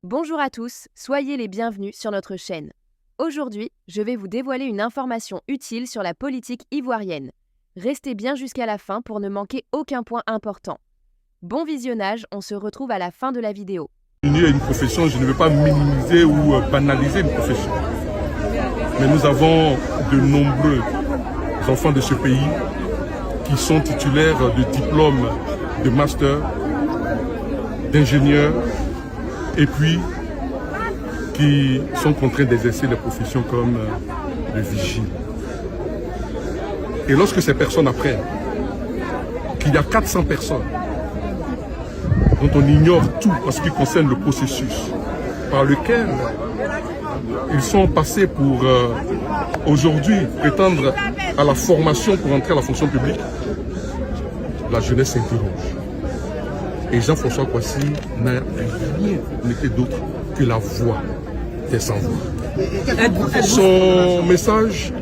Bonjour à tous, soyez les bienvenus sur notre chaîne. Aujourd'hui, je vais vous dévoiler une information utile sur la politique ivoirienne. Restez bien jusqu'à la fin pour ne manquer aucun point important. Bon visionnage, on se retrouve à la fin de la vidéo. Une profession, je ne veux pas minimiser ou banaliser une profession. Mais nous avons de nombreux enfants de ce pays qui sont titulaires de diplômes de master, d'ingénieurs, et puis qui sont contraints d'exercer des professions comme le vigile. Et lorsque ces personnes apprennent qu'il y a 400 personnes dont on ignore tout en ce qui concerne le processus par lequel ils sont passés pour aujourd'hui prétendre à la formation pour entrer à la fonction publique, la jeunesse s'interroge. Et Jean-François Kouassi n'a rien n'était d'autre que la voix des sans-voix. Son message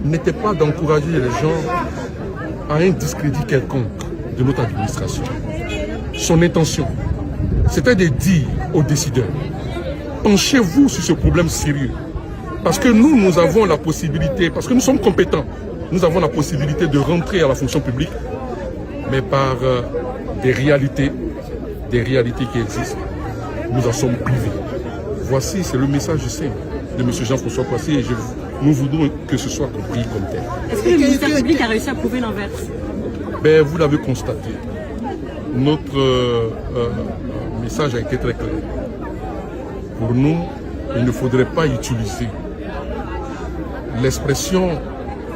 n'était pas d'encourager les gens à un discrédit quelconque de notre administration. Son intention, c'était de dire aux décideurs, penchez-vous sur ce problème sérieux. Parce que nous avons la possibilité, parce que nous sommes compétents, nous avons la possibilité de rentrer à la fonction publique, mais par des réalités qui existent, nous en sommes privés. Voici, c'est le message de M. Jean-François Kouassi et nous voudrons que ce soit compris comme tel. Est-ce que le ministère public a réussi à prouver l'inverse? Vous l'avez constaté. Notre message a été très clair. Pour nous, il ne faudrait pas utiliser l'expression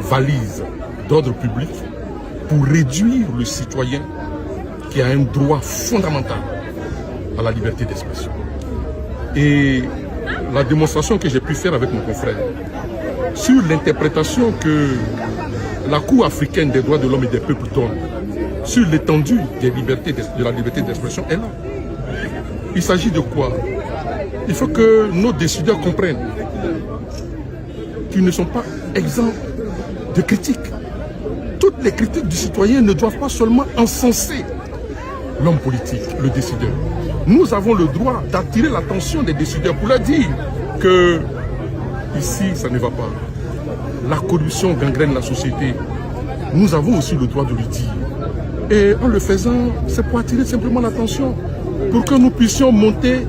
valise d'ordre public pour réduire le citoyen qui a un droit fondamental à la liberté d'expression. Et la démonstration que j'ai pu faire avec mon confrère sur l'interprétation que la Cour africaine des droits de l'homme et des peuples donne sur l'étendue de la liberté d'expression est là. Il s'agit de quoi? Il faut que nos décideurs comprennent qu'ils ne sont pas exempts de critiques. Toutes les critiques du citoyen ne doivent pas seulement encenser l'homme politique, le décideur. Nous avons le droit d'attirer l'attention des décideurs pour leur dire que ici, ça ne va pas. La corruption gangrène la société. Nous avons aussi le droit de le dire. Et en le faisant, c'est pour attirer simplement l'attention, pour que nous puissions monter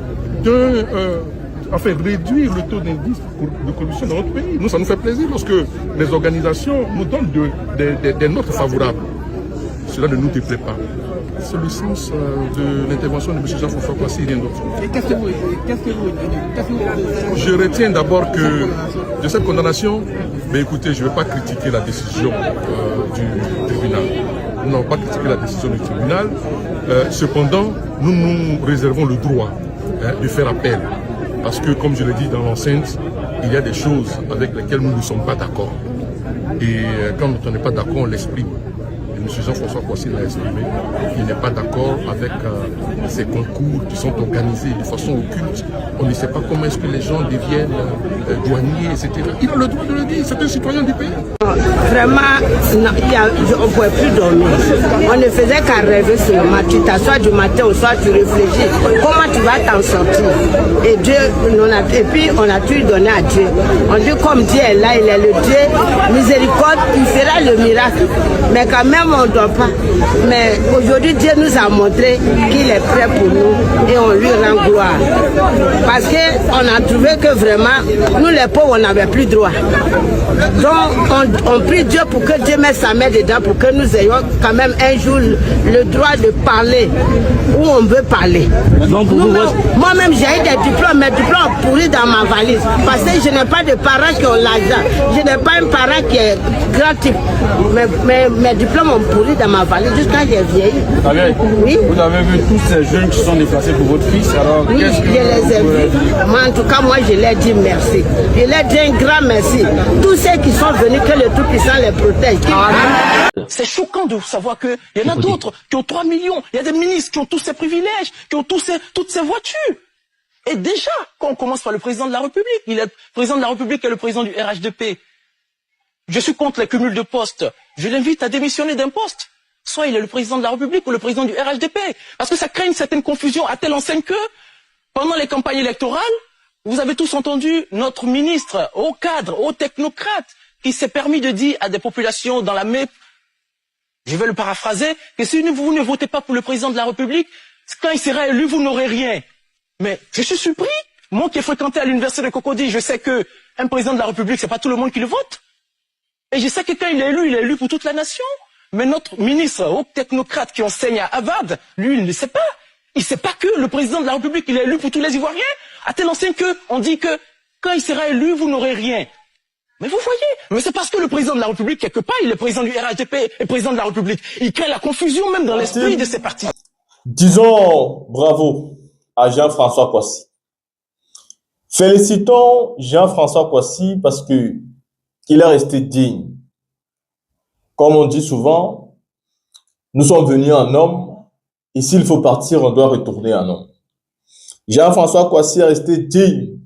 réduire le taux d'indice de corruption dans notre pays. Nous, ça nous fait plaisir lorsque les organisations nous donnent des notes favorables. Cela ne nous déplaît pas. C'est le sens de l'intervention de M. Jean-François Kouassi et rien d'autre. Je retiens d'abord que de cette condamnation, écoutez, je ne vais pas critiquer la décision du tribunal. Nous n'avons pas critiqué la décision du tribunal. Cependant, nous nous réservons le droit de faire appel. Parce que, comme je l'ai dit dans l'enceinte, il y a des choses avec lesquelles nous ne sommes pas d'accord. Et quand on n'est pas d'accord, on l'exprime. M. Jean-François Kouassi l'a exprimé, il n'est pas d'accord avec ces concours qui sont organisés de façon occulte. On ne sait pas comment est-ce que les gens deviennent douaniers, etc. Il a le droit de le dire, c'est un citoyen du pays. Vraiment, on ne pouvait plus dormir. On ne faisait qu'à rêver seulement. Tu t'assois du matin au soir, tu réfléchis. Comment tu vas t'en sortir? Et Dieu, et puis on a tout donné à Dieu. On dit comme Dieu est là, il est le Dieu miséricorde, il fera le miracle. Mais quand même, on ne dort pas. Mais aujourd'hui, Dieu nous a montré qu'il est prêt pour nous et on lui rend gloire. Parce qu'on a trouvé que vraiment, nous les pauvres, on n'avait plus droit. Donc, on prie Dieu pour que Dieu mette sa main dedans, pour que nous ayons quand même un jour le droit de parler où on veut parler. Moi-même, j'ai eu des diplômes, mes diplômes pourris dans ma valise. Parce que je n'ai pas de parents qui ont l'argent. Je n'ai pas un parent qui est grand type. Mais mes diplômes ont pourri dans ma valise jusqu'à j'ai vieilli. Oui. Vous avez vu tous ces jeunes qui sont déplacés pour votre fils. Alors, oui, je les ai vus. Moi, en tout cas, moi, je leur dis merci. Je leur dis un grand merci. Tous ceux qui sont venus, que le Tout-Puissant les protège. C'est choquant de savoir qu'il y en a d'autres qui ont 3 millions. Il y a des ministres qui ont tous ces privilèges, qui ont toutes ces voitures. Et déjà, quand on commence par le président de la République, il est président de la République et le président du RHDP. Je suis contre les cumuls de postes. Je l'invite à démissionner d'un poste. Soit il est le président de la République ou le président du RHDP. Parce que ça crée une certaine confusion à telle enseigne que pendant les campagnes électorales, vous avez tous entendu notre ministre, haut cadre, haut technocrate, qui s'est permis de dire à des populations dans la MEP, je vais le paraphraser, que si vous ne votez pas pour le président de la République, quand il sera élu, vous n'aurez rien. Mais je suis surpris. Moi qui ai fréquenté à l'université de Cocody, je sais que un président de la République, c'est pas tout le monde qui le vote. Et je sais que quand il est élu pour toute la nation. Mais notre ministre, haut technocrate qui enseigne à Harvard, lui, il ne le sait pas. Il ne sait pas que le président de la République, il est élu pour tous les Ivoiriens. À tel enseigne qu'on dit que quand il sera élu, vous n'aurez rien. Mais vous voyez, mais c'est parce que le président de la République, quelque part, il est président du RHDP et président de la République. Il crée la confusion même dans l'esprit de ses partis. Disons bravo à Jean-François Kouassi. Félicitons Jean-François Kouassi parce que il est resté digne. Comme on dit souvent, nous sommes venus en homme et s'il faut partir, on doit retourner en homme. Jean-François Kouassi est resté digne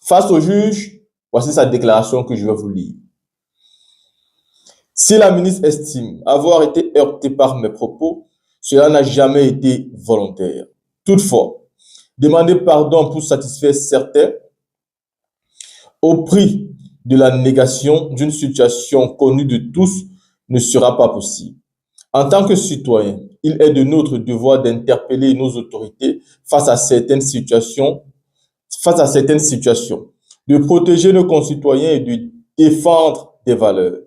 face au juge. Voici sa déclaration que je vais vous lire. Si la ministre estime avoir été heurtée par mes propos, cela n'a jamais été volontaire. Toutefois, demander pardon pour satisfaire certains au prix de la négation d'une situation connue de tous ne sera pas possible. En tant que citoyen, il est de notre devoir d'interpeller nos autorités face à certaines situations, de protéger nos concitoyens et de défendre des valeurs.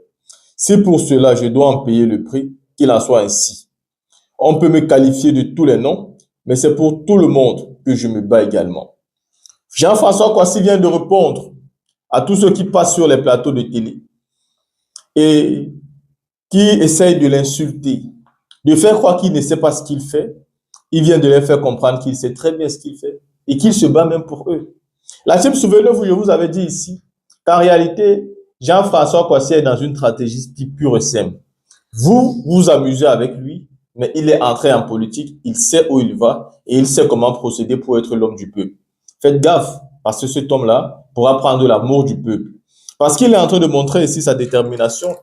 Si pour cela je dois en payer le prix, qu'il en soit ainsi. On peut me qualifier de tous les noms, mais c'est pour tout le monde que je me bats également. Jean-François Kouassi vient de répondre à tous ceux qui passent sur les plateaux de télé et qui essayent de l'insulter, de faire croire qu'il ne sait pas ce qu'il fait. Il vient de leur faire comprendre qu'il sait très bien ce qu'il fait et qu'il se bat même pour eux. La team, souvenez-vous, je vous avais dit ici qu'en réalité, Jean-François Kouassi est dans une stratégie pure et simple. Vous vous amusez avec lui, mais il est entré en politique, il sait où il va et il sait comment procéder pour être l'homme du peuple. Faites gaffe, parce que cet homme-là pourra prendre l'amour du peuple. Parce qu'il est en train de montrer ici sa détermination.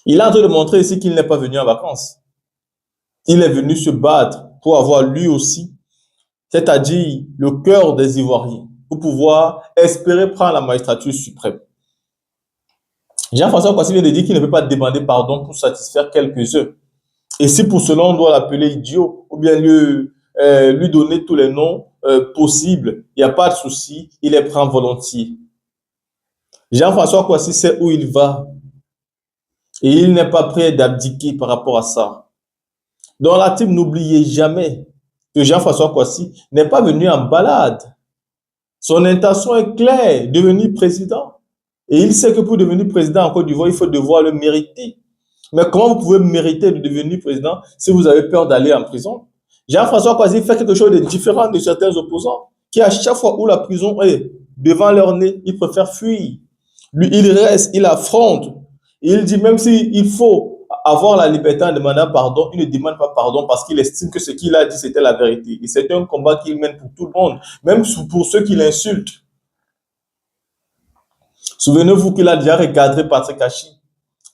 Il est en train de montrer ici qu'il n'est pas venu en vacances. Il est venu se battre pour avoir lui aussi, c'est-à-dire le cœur des Ivoiriens, pour pouvoir espérer prendre la magistrature suprême. Jean-François Kouassi vient de dire qu'il ne peut pas demander pardon pour satisfaire quelques-uns. Et si pour cela on doit l'appeler idiot, ou bien lui donner tous les noms possibles, il n'y a pas de souci, il les prend volontiers. Jean-François Kouassi sait où il va. Et il n'est pas prêt d'abdiquer par rapport à ça. Dans la team, n'oubliez jamais que Jean-François Kouassi n'est pas venu en balade. Son intention est claire, devenir président. Et il sait que pour devenir président en Côte d'Ivoire, il faut devoir le mériter. Mais comment vous pouvez mériter de devenir président si vous avez peur d'aller en prison? Jean-François Kouassi fait quelque chose de différent de certains opposants qui, à chaque fois où la prison est devant leur nez, ils préfèrent fuir. Lui, il reste, il affronte. Et il dit même s'il faut avoir la liberté en demandant pardon, il ne demande pas pardon parce qu'il estime que ce qu'il a dit, c'était la vérité. Et c'est un combat qu'il mène pour tout le monde, même pour ceux qui l'insultent. Souvenez-vous qu'il a déjà recadré Patrick Achi,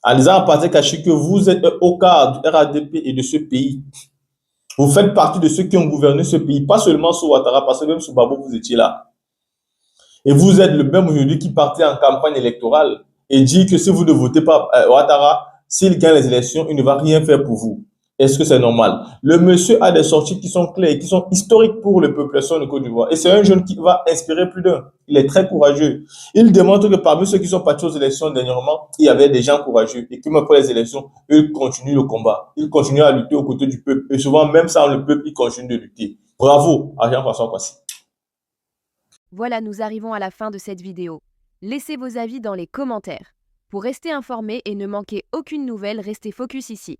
en disant à Patrick Achi que vous êtes au cadre du RHDP et de ce pays. Vous faites partie de ceux qui ont gouverné ce pays, pas seulement sous Ouattara, parce que même sous Babou, vous étiez là. Et vous êtes le même aujourd'hui qui partait en campagne électorale et dit que si vous ne votez pas Ouattara, s'il gagne les élections, il ne va rien faire pour vous. Est-ce que c'est normal? Le monsieur a des sorties qui sont claires, qui sont historiques pour la population de Côte d'Ivoire. Et c'est un jeune qui va inspirer plus d'un. Il est très courageux. Il démontre que parmi ceux qui sont partis aux élections dernièrement, il y avait des gens courageux. Et que après les élections, eux continuent le combat. Ils continuent à lutter aux côtés du peuple. Et souvent, même sans le peuple, ils continuent de lutter. Bravo à Jean-François Kouassi. Voilà, nous arrivons à la fin de cette vidéo. Laissez vos avis dans les commentaires. Pour rester informé et ne manquer aucune nouvelle, restez focus ici.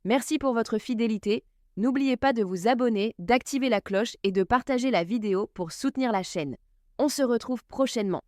Merci pour votre fidélité. N'oubliez pas de vous abonner, d'activer la cloche et de partager la vidéo pour soutenir la chaîne. On se retrouve prochainement.